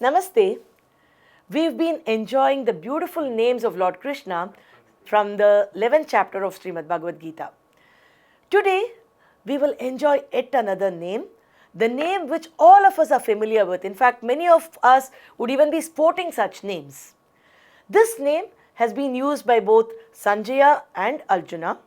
Namaste. We've been enjoying the beautiful names of Lord Krishna from the 11th chapter of Srimad Bhagavad Geetha. Today, we will enjoy yet another name, the name which all of us are familiar with. In fact, many of us would even be sporting such names. This name has been used by both Sanjaya and Arjuna.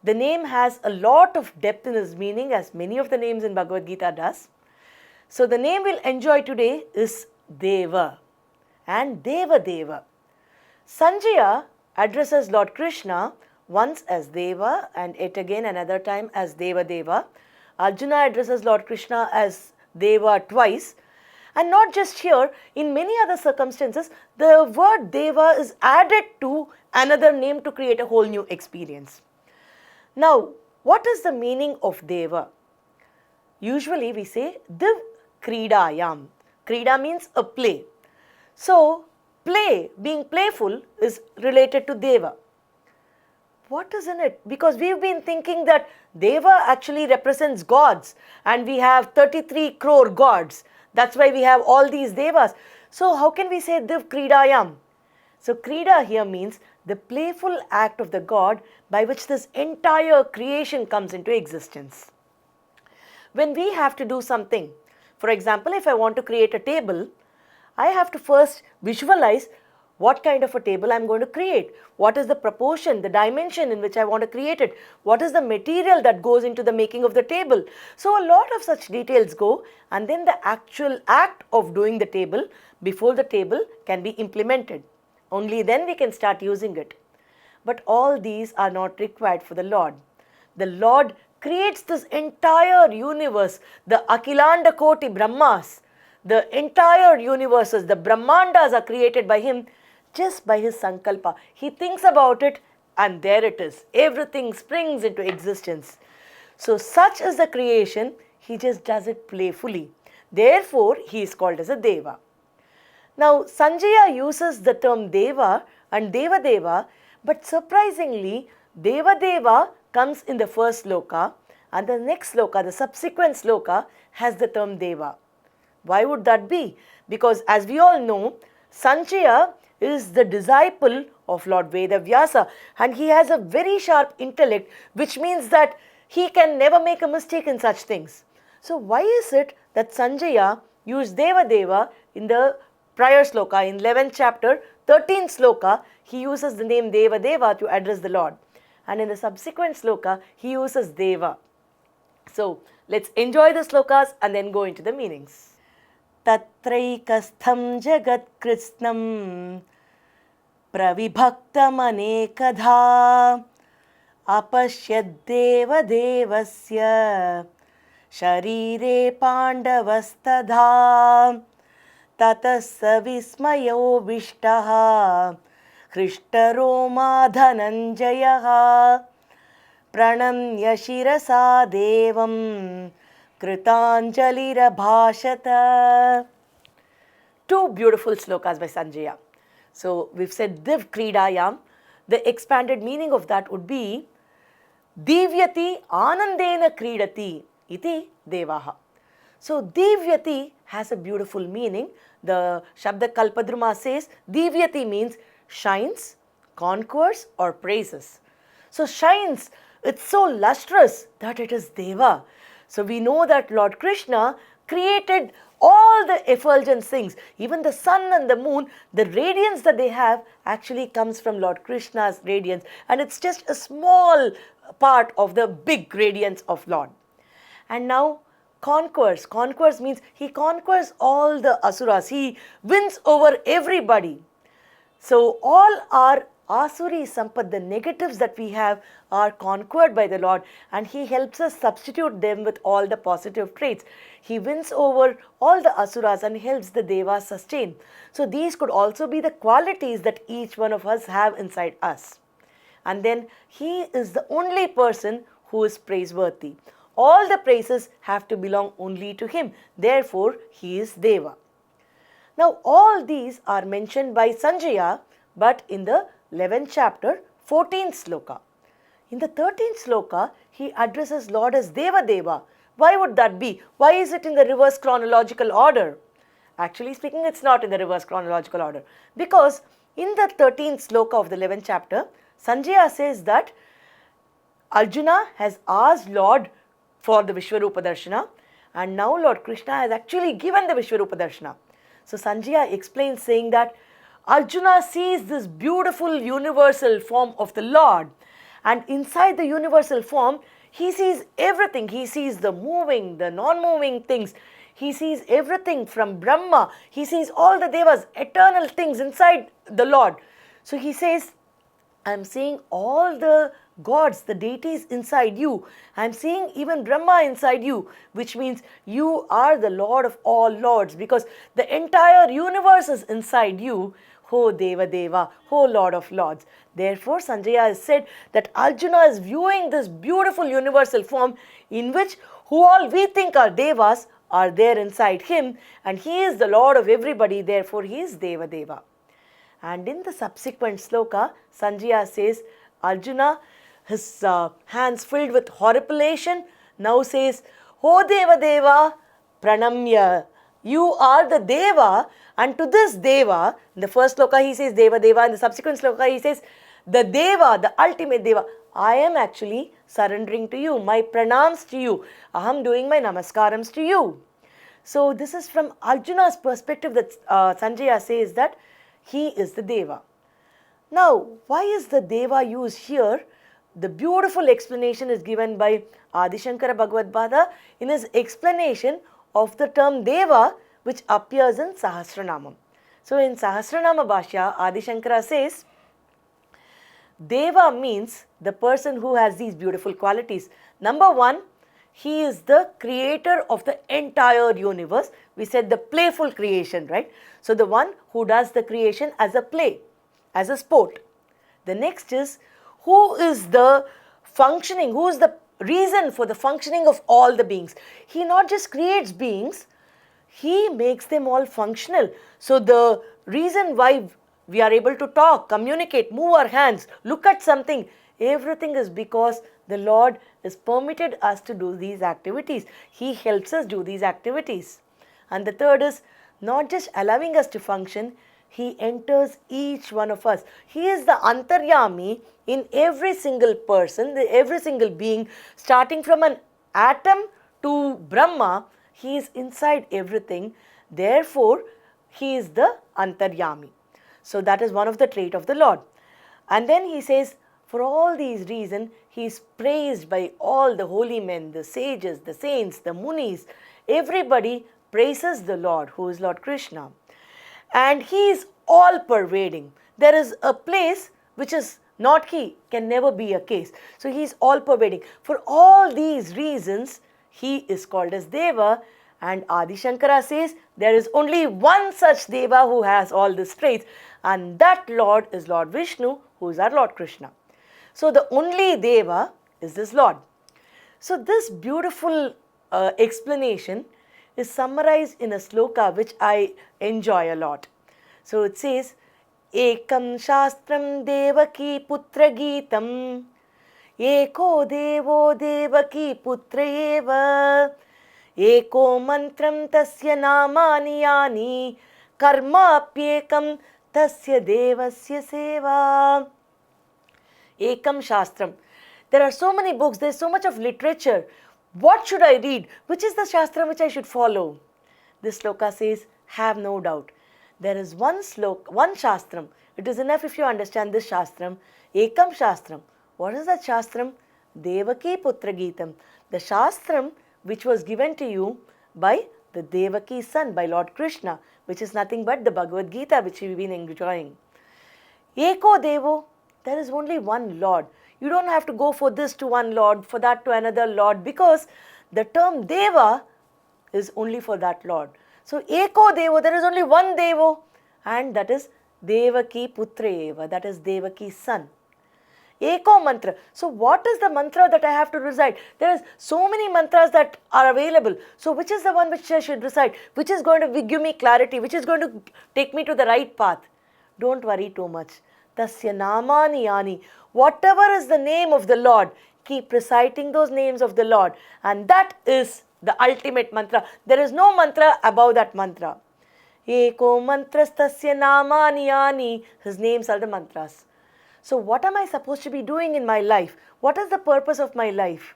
The name has a lot of depth in its meaning, as many of the names in Bhagavad Gita does. So the name we'll enjoy today is Deva and DevaDeva. Sanjaya addresses Lord Krishna once as Deva and yet again another time as DevaDeva. Arjuna addresses Lord Krishna as Deva twice. And not just here, in many other circumstances, the word Deva is added to another name to create a whole new experience. Now, what is the meaning of Deva? Usually we say Div Kridayam. Krida means a play. So, play, being playful, is related to Deva. What is in it? Because we've been thinking that Deva actually represents gods and we have 33 crore gods. That's why we have all these Devas. So, how can we say Div Kridayam? So, Krida here means the playful act of the god by which this entire creation comes into existence. When we have to do something, for example, if I want to create a table, I have to first visualize what kind of a table I'm going to create. What is the proportion, the dimension in which I want to create it? What is the material that goes into the making of the table? So a lot of such details go, and then the actual act of doing the table before the table can be implemented. Only then we can start using it. But all these are not required for the Lord. The Lord creates this entire universe, the Akhilanda Koti Brahmas, the entire universes, the Brahmandas are created by Him just by His Sankalpa. He thinks about it and there it is. Everything springs into existence. So such is the creation, He just does it playfully. Therefore, He is called as a Deva. Now, Sanjaya uses the term Deva and DevaDeva, but surprisingly, DevaDeva comes in the first sloka and the next sloka, the subsequent sloka, has the term Deva. Why would that be? Because as we all know, Sanjaya is the disciple of Lord Vedavyasa and he has a very sharp intellect, which means that he can never make a mistake in such things. So why is it that Sanjaya used DevaDeva in the prior sloka, in 11th chapter, 13th sloka, he uses the name DevaDeva to address the Lord. And in the subsequent sloka, he uses Deva. So, let's enjoy the slokas and then go into the meanings. Tatraikastham jagat krishnam pravibhaktam anekadha apashyad deva devasya sharire pandavastadha tatassa vismayo vishtaha Krishtaro Dhananjayaha Pranamya Shirasa Devam Kritanjalirabhashata. Two beautiful slokas by Sanjaya. So we've said Div Kridayam. The expanded meaning of that would be Divyati Anandena Kridati iti Devaha. So Divyati has a beautiful meaning. The Shabda Kalpadruma says Divyati means shines, conquers or praises. So shines, it's so lustrous that it is Deva. So we know that Lord Krishna created all the effulgent things. Even the sun and the moon, the radiance that they have actually comes from Lord Krishna's radiance. And it's just a small part of the big radiance of Lord. And now conquers. Conquers means he conquers all the asuras. He wins over everybody. So all our asuri sampad, the negatives that we have, are conquered by the Lord and He helps us substitute them with all the positive traits. He wins over all the asuras and helps the devas sustain. So these could also be the qualities that each one of us have inside us. And then He is the only person who is praiseworthy. All the praises have to belong only to Him. Therefore, He is Deva. Now, all these are mentioned by Sanjaya, but in the 11th chapter, 14th sloka. In the 13th sloka, he addresses Lord as DevaDeva. Why would that be? Why is it in the reverse chronological order? Actually speaking, it's not in the reverse chronological order, because in the 13th sloka of the 11th chapter, Sanjaya says that Arjuna has asked Lord for the Vishwarupa Darshana, and now Lord Krishna has actually given the Vishwarupa Darshana. So Sanjaya explains saying that Arjuna sees this beautiful universal form of the Lord, and inside the universal form he sees everything. He sees the moving, the non-moving things. He sees everything from Brahma. He sees all the Devas, eternal things inside the Lord. So he says, I am seeing all the gods, the deities inside you. I am seeing even Brahma inside you, which means you are the Lord of all lords, because the entire universe is inside you. Ho DevaDeva, ho Lord of Lords. Therefore, Sanjaya has said that Arjuna is viewing this beautiful universal form in which who all we think are Devas are there inside him, and he is the Lord of everybody, therefore he is DevaDeva. And in the subsequent sloka, Sanjaya says, Arjuna, his hands filled with horripilation, now says, Ho DevaDeva, pranamya. You are the Deva, and to this Deva, in the first sloka he says DevaDeva, in the subsequent sloka he says, the Deva, the ultimate Deva, I am actually surrendering to you, my pranams to you, Aham doing my namaskarams to you. So this is from Arjuna's perspective that Sanjaya says that he is the Deva. Now, why is the Deva used here? The beautiful explanation is given by Adi Shankara Bhagavad-Bhada in his explanation of the term Deva, which appears in Sahasranamam. So in Sahasranama Bhashya, Adi Shankara says, Deva means the person who has these beautiful qualities. Number one, he is the creator of the entire universe. We said the playful creation, right? So the one who does the creation as a play, as a sport. The next is, who is the functioning, who is the reason for the functioning of all the beings. He not just creates beings, he makes them all functional. So the reason why we are able to talk, communicate, move our hands, look at something, everything is because the Lord has permitted us to do these activities. He helps us do these activities. And the third is not just allowing us to function, he enters each one of us. He is the Antaryami in every single person, every single being, starting from an atom to Brahma, he is inside everything. Therefore, he is the Antaryami. So that is one of the traits of the Lord. And then he says, for all these reasons, he is praised by all the holy men, the sages, the saints, the munis. Everybody praises the Lord, who is Lord Krishna. And he is all pervading. There is a place which is not he, can never be a case. So he is all pervading. For all these reasons, he is called as Deva. And Adi Shankara says there is only one such Deva who has all these traits, and that Lord is Lord Vishnu, who is our Lord Krishna. So the only Deva is this Lord. So this beautiful explanation is summarized in a sloka which I enjoy a lot. So it says, Ekam Shastram Devaki Putra Geetam, Eko Devo Devaki Putra Eva, Eko Mantram Tasya Namani Yani, Karma Apyekam Tasya Devasya Seva. Ekam Shastram. There are so many books, there is so much of literature. What should I read? Which is the Shastra which I should follow? This sloka says, have no doubt. There is one Shastram. It is enough if you understand this Shastram. Ekam Shastram. What is that Shastram? Devaki Putra Geetam. The Shastram which was given to you by the Devaki's son, by Lord Krishna, which is nothing but the Bhagavad Gita which we've been enjoying. Eko Devo. There is only one Lord. You don't have to go for this to one Lord, for that to another Lord, because the term Deva is only for that Lord. So, Eko Devo, there is only one Devo, and that is Devaki Putra Eva, that is Devaki's son. Eko Mantra. So, what is the mantra that I have to recite? There is so many mantras that are available. So, which is the one which I should recite? Which is going to give me clarity? Which is going to take me to the right path? Don't worry too much. Tasya Namani Yani. Whatever is the name of the Lord, keep reciting those names of the Lord. And that is the ultimate mantra. There is no mantra above that mantra. Eko mantrastasya namani yani. His names are the mantras. So what am I supposed to be doing in my life? What is the purpose of my life?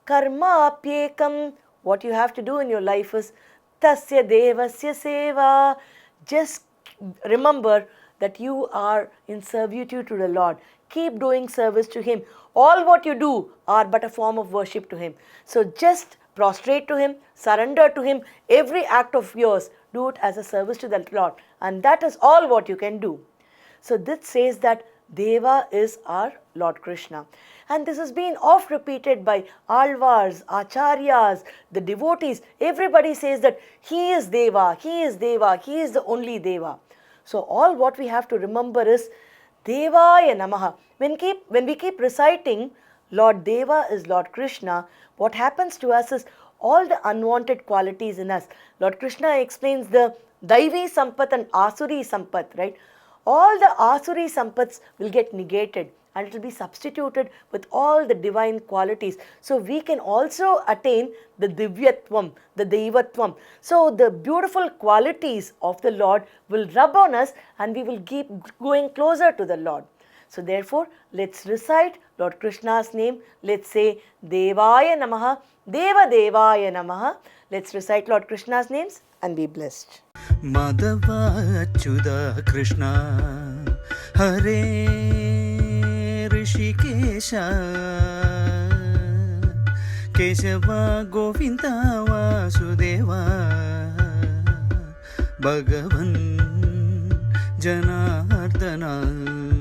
Karma apyekam. What you have to do in your life is tasya devasya seva. Just remember that you are in servitude to the Lord. Keep doing service to Him. All what you do are but a form of worship to Him. So just prostrate to Him, surrender to Him. Every act of yours, do it as a service to the Lord. And that is all what you can do. So this says that Deva is our Lord Krishna. And this has been oft repeated by Alvars, Acharyas, the devotees. Everybody says that He is Deva, He is Deva, He is the only Deva. So all what we have to remember is Devaya Namaha. When we keep reciting Lord Deva is Lord Krishna, what happens to us is all the unwanted qualities in us. Lord Krishna explains the Daivi Sampat and Asuri Sampat, right? All the Asuri Sampats will get negated and it will be substituted with all the divine qualities. So we can also attain the Divyatvam, the Devatvam. So the beautiful qualities of the Lord will rub on us and we will keep going closer to the Lord. So therefore, let's recite Lord Krishna's name. Let's say Devaya Namaha, DevaDevaya Namaha. Let's recite Lord Krishna's names and be blessed. Madhava Achyuta Krishna Hare Rishikesha Kesava Govinda Vasudeva Bhagavan Janardana